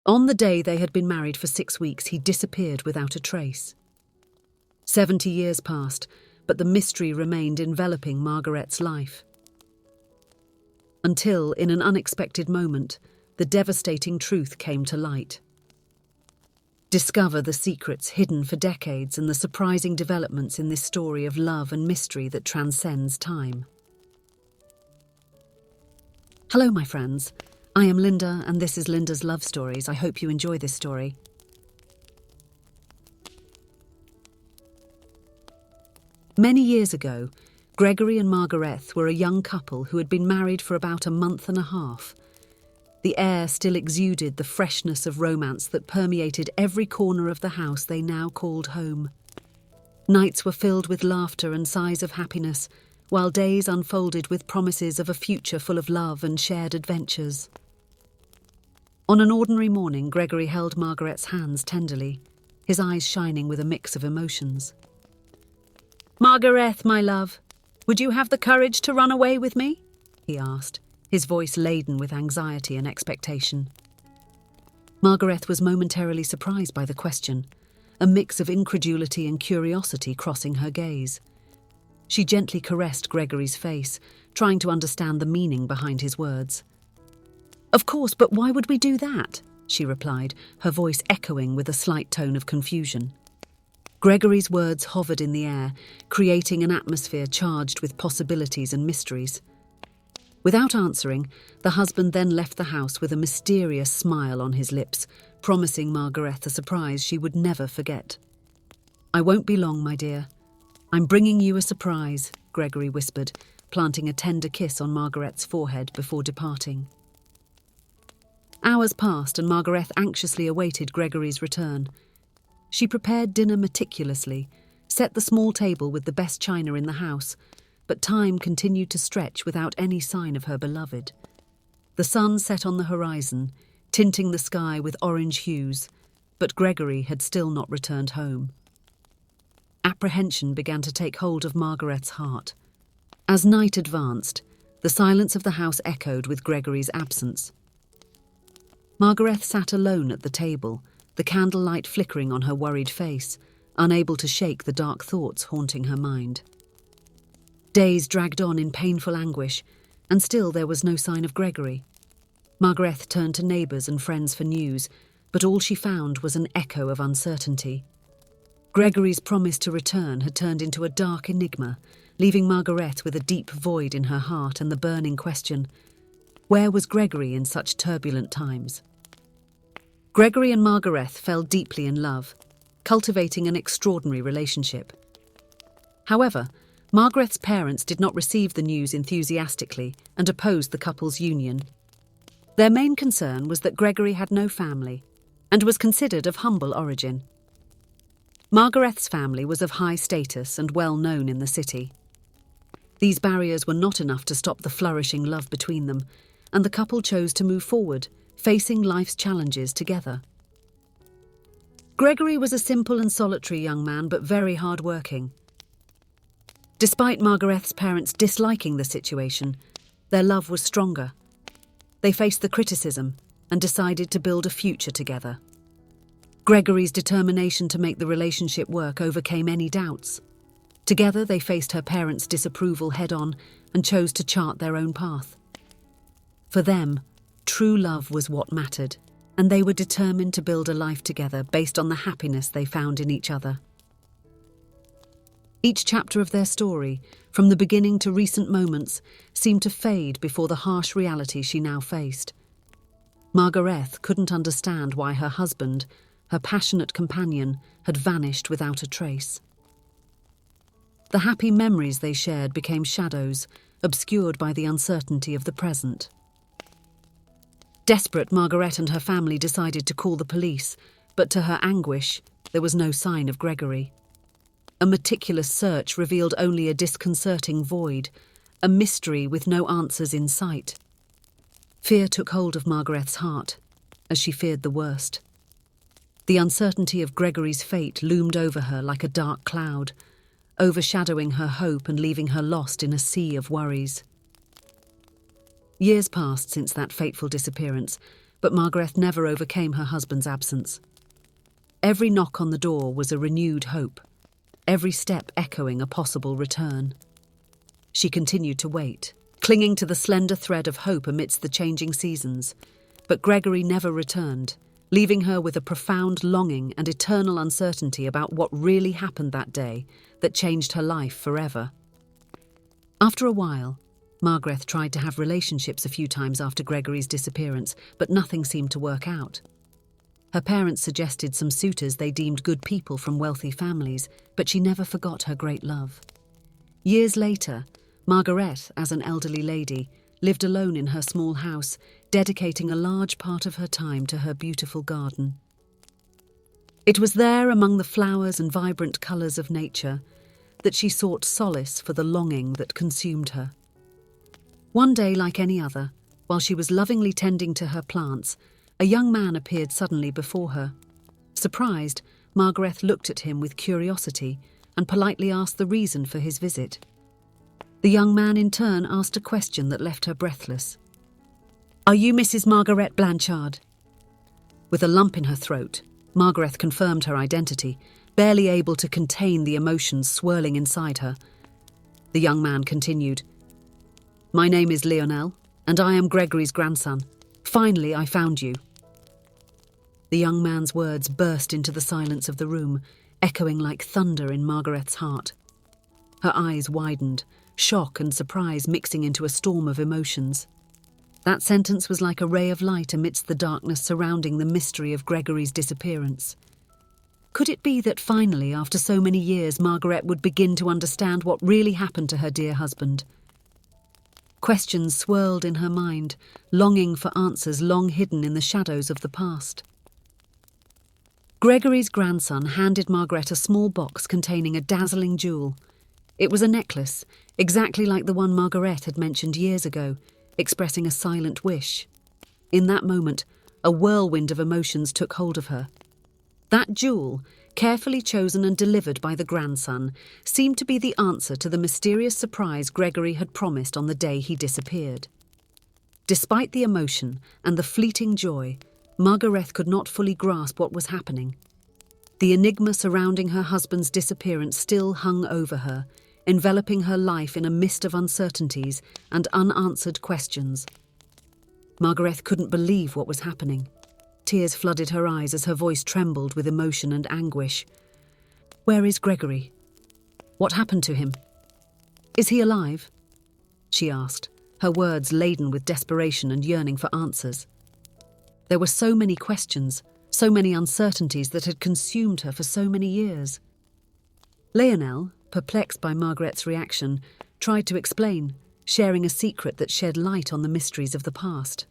On the day they had been married for 6 weeks, he disappeared without a trace. 70 years passed, but the mystery remained enveloping Margaret's life. Until, in an unexpected moment, the devastating truth came to light. Discover the secrets hidden for decades and the surprising developments in this story of love and mystery that transcends time. Hello, my friends. I am Linda, and this is Linda's Love Stories. I hope you enjoy this story. Many years ago, Gregory and Margaret were a young couple who had been married for about a month and a half. The air still exuded the freshness of romance that permeated every corner of the house they now called home. Nights were filled with laughter and sighs of happiness, while days unfolded with promises of a future full of love and shared adventures. On an ordinary morning, Gregory held Margaret's hands tenderly, his eyes shining with a mix of emotions. "Margaret, my love, would you have the courage to run away with me?" he asked, his voice laden with anxiety and expectation. Margaret was momentarily surprised by the question, a mix of incredulity and curiosity crossing her gaze. She gently caressed Gregory's face, trying to understand the meaning behind his words. "Of course, but why would we do that?" she replied, her voice echoing with a slight tone of confusion. Gregory's words hovered in the air, creating an atmosphere charged with possibilities and mysteries. Without answering, the husband then left the house with a mysterious smile on his lips, promising Margaret a surprise she would never forget. "I won't be long, my dear. I'm bringing you a surprise," Gregory whispered, planting a tender kiss on Margaret's forehead before departing. Hours passed and Margaret anxiously awaited Gregory's return. She prepared dinner meticulously, set the small table with the best china in the house, but time continued to stretch without any sign of her beloved. The sun set on the horizon, tinting the sky with orange hues, but Gregory had still not returned home. Apprehension began to take hold of Margaret's heart. As night advanced, the silence of the house echoed with Gregory's absence. Margaret sat alone at the table, the candlelight flickering on her worried face, unable to shake the dark thoughts haunting her mind. Days dragged on in painful anguish, and still there was no sign of Gregory. Margaret turned to neighbours and friends for news, but all she found was an echo of uncertainty. Gregory's promise to return had turned into a dark enigma, leaving Margaret with a deep void in her heart and the burning question, where was Gregory in such turbulent times? Gregory and Margaret fell deeply in love, cultivating an extraordinary relationship. However, Margaret's parents did not receive the news enthusiastically and opposed the couple's union. Their main concern was that Gregory had no family and was considered of humble origin. Margaret's family was of high status and well known in the city. These barriers were not enough to stop the flourishing love between them, and the couple chose to move forward, facing life's challenges together. Gregory was a simple and solitary young man, but very hard-working. Despite Margaret's parents disliking the situation, their love was stronger. They faced the criticism and decided to build a future together. Gregory's determination to make the relationship work overcame any doubts. Together, they faced her parents' disapproval head-on and chose to chart their own path. For them, true love was what mattered, and they were determined to build a life together based on the happiness they found in each other. Each chapter of their story, from the beginning to recent moments, seemed to fade before the harsh reality she now faced. Margaret couldn't understand why her husband, her passionate companion, had vanished without a trace. The happy memories they shared became shadows, obscured by the uncertainty of the present. Desperate, Margaret and her family decided to call the police, but to her anguish, there was no sign of Gregory. A meticulous search revealed only a disconcerting void, a mystery with no answers in sight. Fear took hold of Margaret's heart, as she feared the worst. The uncertainty of Gregory's fate loomed over her like a dark cloud, overshadowing her hope and leaving her lost in a sea of worries. Years passed since that fateful disappearance, but Margaret never overcame her husband's absence. Every knock on the door was a renewed hope, every step echoing a possible return. She continued to wait, clinging to the slender thread of hope amidst the changing seasons, but Gregory never returned, leaving her with a profound longing and eternal uncertainty about what really happened that day that changed her life forever. After a while, Margaret tried to have relationships a few times after Gregory's disappearance, but nothing seemed to work out. Her parents suggested some suitors they deemed good people from wealthy families, but she never forgot her great love. Years later, Margaret, as an elderly lady, lived alone in her small house, dedicating a large part of her time to her beautiful garden. It was there, among the flowers and vibrant colours of nature, that she sought solace for the longing that consumed her. One day, like any other, while she was lovingly tending to her plants, a young man appeared suddenly before her. Surprised, Margaret looked at him with curiosity and politely asked the reason for his visit. The young man in turn asked a question that left her breathless. "Are you Mrs. Margaret Blanchard?" With a lump in her throat, Margaret confirmed her identity, barely able to contain the emotions swirling inside her. The young man continued, "My name is Lionel, and I am Gregory's grandson. Finally, I found you." The young man's words burst into the silence of the room, echoing like thunder in Margaret's heart. Her eyes widened, shock and surprise mixing into a storm of emotions. That sentence was like a ray of light amidst the darkness surrounding the mystery of Gregory's disappearance. Could it be that finally, after so many years, Margaret would begin to understand what really happened to her dear husband? Questions swirled in her mind, longing for answers long hidden in the shadows of the past. Gregory's grandson handed Margaret a small box containing a dazzling jewel. It was a necklace, exactly like the one Margaret had mentioned years ago, expressing a silent wish. In that moment, a whirlwind of emotions took hold of her. That jewel, carefully chosen and delivered by the grandson, seemed to be the answer to the mysterious surprise Gregory had promised on the day he disappeared. Despite the emotion and the fleeting joy, Margaret could not fully grasp what was happening. The enigma surrounding her husband's disappearance still hung over her, enveloping her life in a mist of uncertainties and unanswered questions. Margaret couldn't believe what was happening. Tears flooded her eyes as her voice trembled with emotion and anguish. "Where is Gregory? What happened to him? Is he alive?" she asked, her words laden with desperation and yearning for answers. There were so many questions, so many uncertainties that had consumed her for so many years. Lionel, perplexed by Margaret's reaction, tried to explain, sharing a secret that shed light on the mysteries of the past.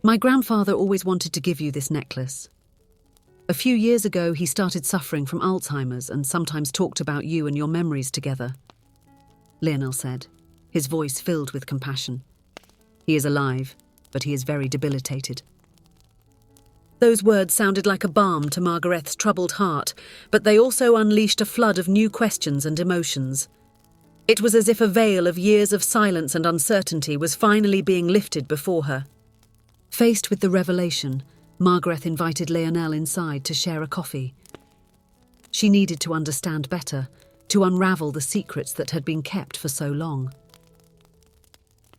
"My grandfather always wanted to give you this necklace. A few years ago, he started suffering from Alzheimer's and sometimes talked about you and your memories together," Lionel said, his voice filled with compassion. "He is alive, but he is very debilitated." Those words sounded like a balm to Margaret's troubled heart, but they also unleashed a flood of new questions and emotions. It was as if a veil of years of silence and uncertainty was finally being lifted before her. Faced with the revelation, Margaret invited Lionel inside to share a coffee. She needed to understand better, to unravel the secrets that had been kept for so long.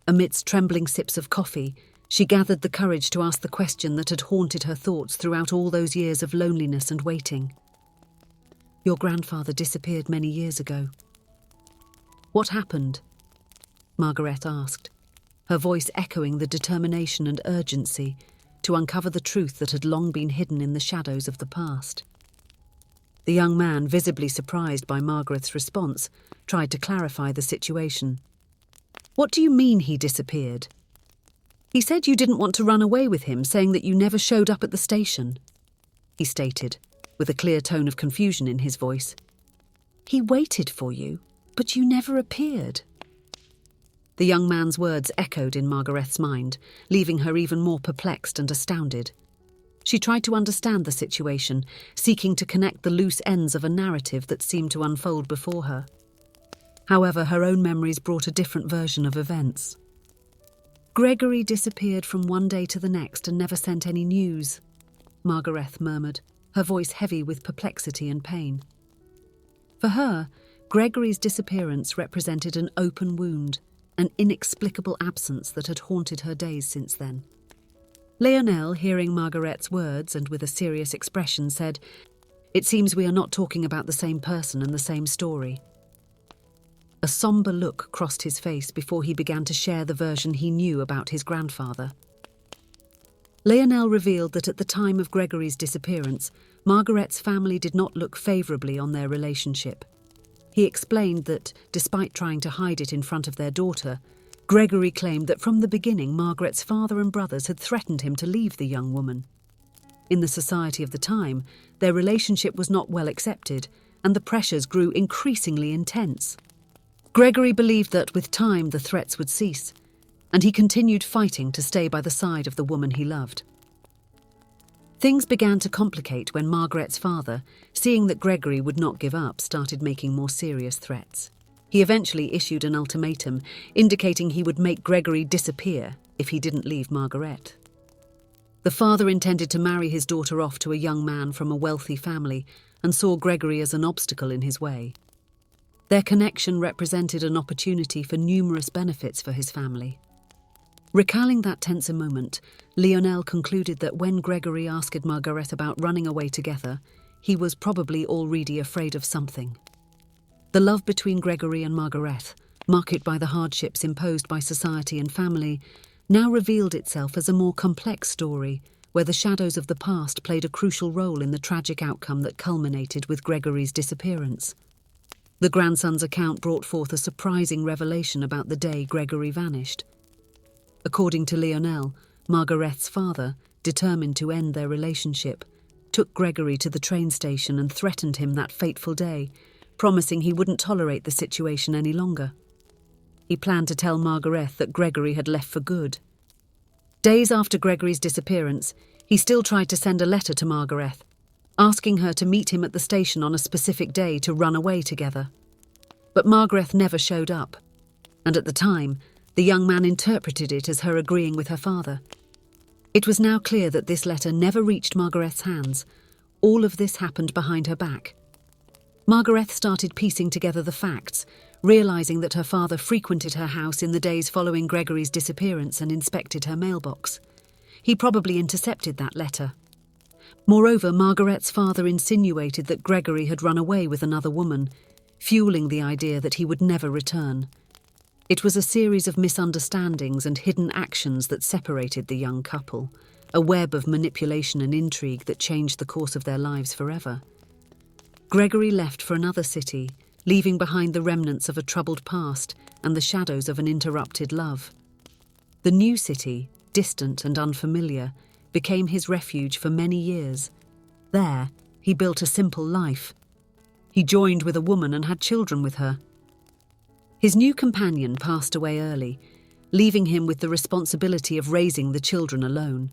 Amidst trembling sips of coffee, she gathered the courage to ask the question that had haunted her thoughts throughout all those years of loneliness and waiting. "Your grandfather disappeared many years ago. What happened?" Margaret asked, her voice echoing the determination and urgency to uncover the truth that had long been hidden in the shadows of the past. The young man, visibly surprised by Margaret's response, tried to clarify the situation. "What do you mean he disappeared? He said you didn't want to run away with him, saying that you never showed up at the station," he stated, with a clear tone of confusion in his voice. "He waited for you, but you never appeared." The young man's words echoed in Margaret's mind, leaving her even more perplexed and astounded. She tried to understand the situation, seeking to connect the loose ends of a narrative that seemed to unfold before her. However, her own memories brought a different version of events. Gregory disappeared from one day to the next and never sent any news, Margaret murmured, her voice heavy with perplexity and pain. For her, Gregory's disappearance represented an open wound, an inexplicable absence that had haunted her days since then. Leonel, hearing Margaret's words and with a serious expression, said, "It seems we are not talking about the same person and the same story." A somber look crossed his face before he began to share the version he knew about his grandfather. Leonel revealed that at the time of Gregory's disappearance, Margaret's family did not look favourably on their relationship. He explained that, despite trying to hide it in front of their daughter, Gregory claimed that from the beginning Margaret's father and brothers had threatened him to leave the young woman. In the society of the time, their relationship was not well accepted, and the pressures grew increasingly intense. Gregory believed that with time the threats would cease, and he continued fighting to stay by the side of the woman he loved. Things began to complicate when Margaret's father, seeing that Gregory would not give up, started making more serious threats. He eventually issued an ultimatum, indicating he would make Gregory disappear if he didn't leave Margaret. The father intended to marry his daughter off to a young man from a wealthy family and saw Gregory as an obstacle in his way. Their connection represented an opportunity for numerous benefits for his family. Recalling that tenser moment, Leonel concluded that when Gregory asked Margaret about running away together, he was probably already afraid of something. The love between Gregory and Margaret, marked by the hardships imposed by society and family, now revealed itself as a more complex story, where the shadows of the past played a crucial role in the tragic outcome that culminated with Gregory's disappearance. The grandson's account brought forth a surprising revelation about the day Gregory vanished. According to Leonel, Margaret's father, determined to end their relationship, took Gregory to the train station and threatened him that fateful day, promising he wouldn't tolerate the situation any longer. He planned to tell Margaret that Gregory had left for good. Days after Gregory's disappearance, he still tried to send a letter to Margaret, asking her to meet him at the station on a specific day to run away together. But Margaret never showed up, and at the time, the young man interpreted it as her agreeing with her father. It was now clear that this letter never reached Margaret's hands. All of this happened behind her back. Margaret started piecing together the facts, realising that her father frequented her house in the days following Gregory's disappearance and inspected her mailbox. He probably intercepted that letter. Moreover, Margaret's father insinuated that Gregory had run away with another woman, fueling the idea that he would never return. It was a series of misunderstandings and hidden actions that separated the young couple, a web of manipulation and intrigue that changed the course of their lives forever. Gregory left for another city, leaving behind the remnants of a troubled past and the shadows of an interrupted love. The new city, distant and unfamiliar, became his refuge for many years. There, he built a simple life. He joined with a woman and had children with her. His new companion passed away early, leaving him with the responsibility of raising the children alone.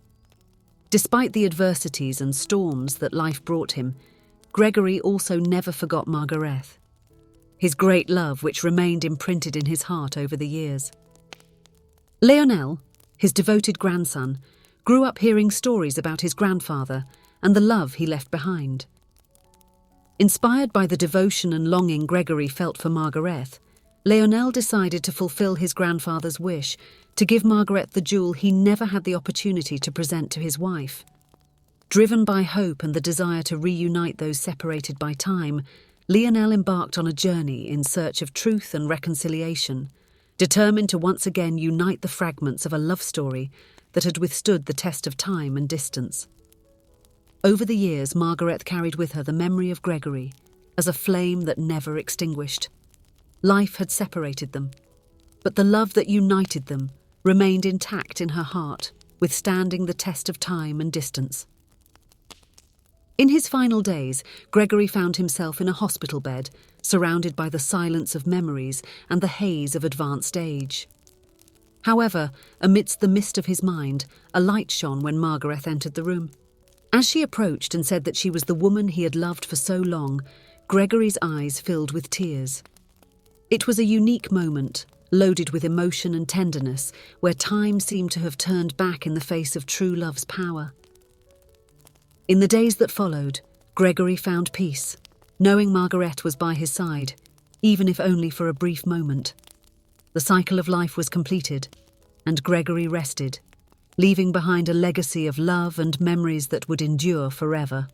Despite the adversities and storms that life brought him, Gregory also never forgot Margaret, his great love which remained imprinted in his heart over the years. Leonel, his devoted grandson, grew up hearing stories about his grandfather and the love he left behind. Inspired by the devotion and longing Gregory felt for Margaret, Leonel decided to fulfill his grandfather's wish to give Margaret the jewel he never had the opportunity to present to his wife. Driven by hope and the desire to reunite those separated by time, Leonel embarked on a journey in search of truth and reconciliation, determined to once again unite the fragments of a love story that had withstood the test of time and distance. Over the years, Margaret carried with her the memory of Gregory as a flame that never extinguished. Life had separated them, but the love that united them remained intact in her heart, withstanding the test of time and distance. In his final days, Gregory found himself in a hospital bed, surrounded by the silence of memories and the haze of advanced age. However, amidst the mist of his mind, a light shone when Margaret entered the room. As she approached and said that she was the woman he had loved for so long, Gregory's eyes filled with tears. It was a unique moment, loaded with emotion and tenderness, where time seemed to have turned back in the face of true love's power. In the days that followed, Gregory found peace, knowing Margaret was by his side, even if only for a brief moment. The cycle of life was completed, and Gregory rested, leaving behind a legacy of love and memories that would endure forever.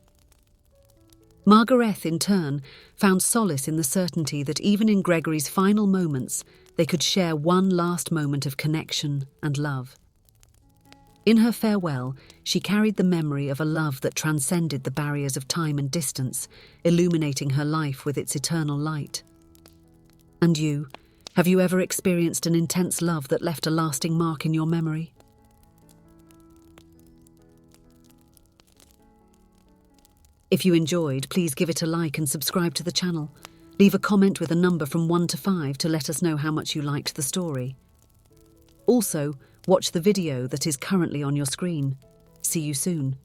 Margaret, in turn, found solace in the certainty that even in Gregory's final moments, they could share one last moment of connection and love. In her farewell, she carried the memory of a love that transcended the barriers of time and distance, illuminating her life with its eternal light. And you, have you ever experienced an intense love that left a lasting mark in your memory? If you enjoyed, please give it a like and subscribe to the channel. Leave a comment with a number from 1 to 5 to let us know how much you liked the story. Also, watch the video that is currently on your screen. See you soon.